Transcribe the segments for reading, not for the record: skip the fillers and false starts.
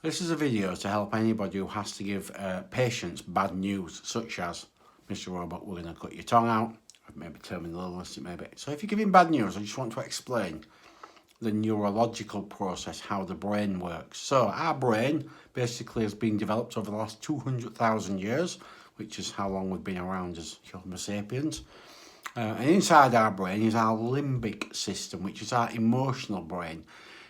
This is a video to help anybody who has to give patients bad news, such as, Mr. Roebuck, we're going to cut your tongue out, maybe terminal illness, maybe. So if you're giving bad news, I just want to explain the neurological process, how the brain works. So our brain basically has been developed over the last 200,000 years, which is how long we've been around as Homo sapiens. And inside our brain is our limbic system, which is our emotional brain.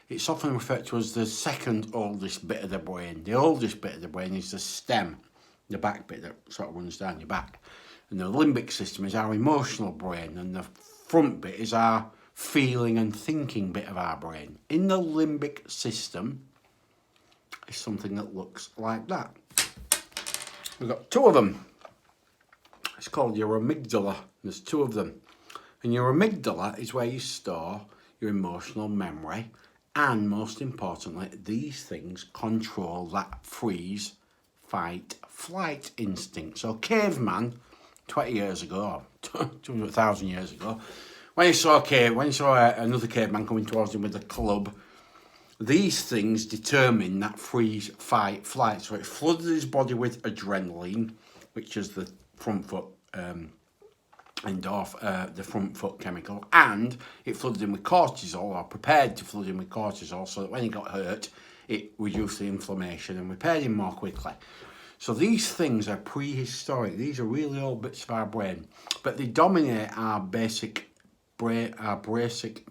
It's often referred to as the second oldest bit of the brain. The oldest bit of the brain is the stem, the back bit that sort of runs down your back. And the limbic system is our emotional brain, and the front bit is our feeling and thinking bit of our brain. In the limbic system is something that looks like that. We've got two of them. It's called your amygdala. There's two of them. And your amygdala is where you store your emotional memory. And most importantly, these things control that freeze, fight, flight instinct. So caveman, 20 years ago, 200,000 years ago, when he saw another caveman coming towards him with a club, these things determine that freeze, fight, flight. So it flooded his body with adrenaline, which is the front foot the front foot chemical, and it flooded him with cortisol, or prepared to flood him with cortisol, so that when he got hurt, it reduced the inflammation and repaired him more quickly. So these things are prehistoric. These are really old bits of our brain, but they dominate our basic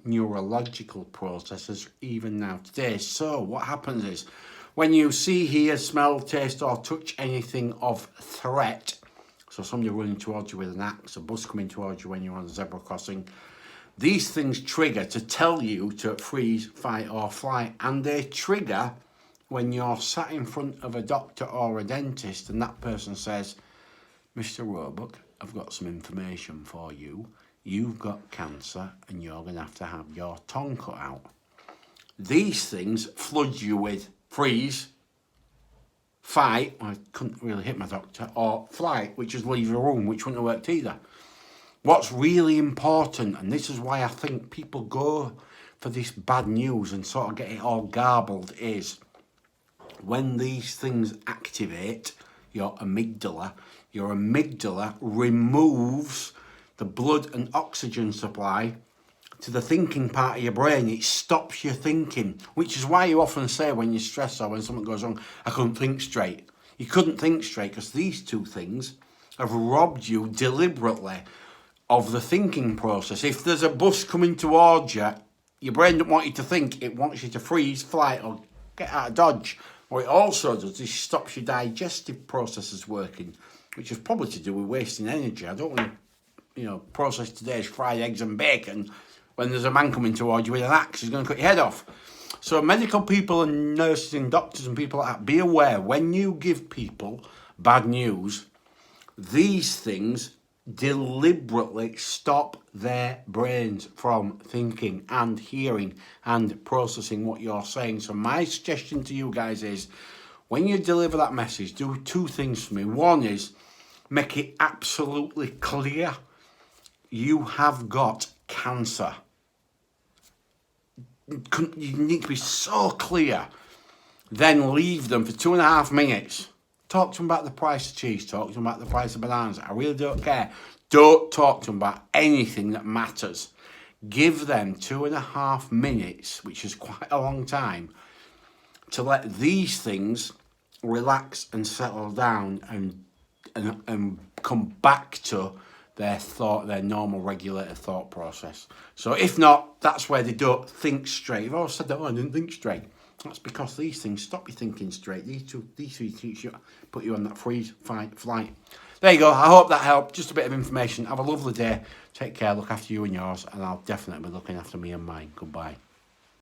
neurological processes even now today. So what happens is, when you see, hear, smell, taste, or touch anything of threat, so somebody running towards you with an axe, a bus coming towards you when you're on a zebra crossing, these things trigger to tell you to freeze, fight, or flight. And they trigger when you're sat in front of a doctor or a dentist and that person says, Mr. Roebuck, I've got some information for you. You've got cancer and you're going to have your tongue cut out. These things flood you with freeze, fight, I couldn't really hit my doctor, or flight, which is leave the room, which wouldn't have worked either. What's really important, and this is why I think people go for this bad news and sort of get it all garbled, is when these things activate your amygdala removes the blood and oxygen supply to the thinking part of your brain. It stops your thinking, which is why you often say when you're stressed or when something goes wrong, I couldn't think straight. You couldn't think straight because these two things have robbed you deliberately of the thinking process. If there's a bus coming towards you, your brain doesn't want you to think. It wants you to freeze, flight, or get out of dodge. What it also does is stops your digestive processes working, which is probably to do with wasting energy. I don't want to, process today's fried eggs and bacon when there's a man coming towards you with an axe. He's going to cut your head off. So medical people and nurses and doctors and people like that, be aware, when you give people bad news, these things deliberately stop their brains from thinking and hearing and processing what you're saying. So my suggestion to you guys is, when you deliver that message, do two things for me. One is, make it absolutely clear you have got cancer. You need to be so clear. Then leave them for 2.5 minutes. Talk to them about the price of cheese. Talk to them about the price of bananas. I really don't care. Don't talk to them about anything that matters. Give them 2.5 minutes, which is quite a long time, to let these things relax and settle down and come back to their normal regulated thought process. So if not, that's where they don't think straight. You've always said that, I didn't think straight. That's because these things stop you thinking straight. These three things put you on that freeze, fight, flight. There you go. I hope that helped. Just a bit of information. Have a lovely day. Take care. Look after you and yours. And I'll definitely be looking after me and mine. Goodbye.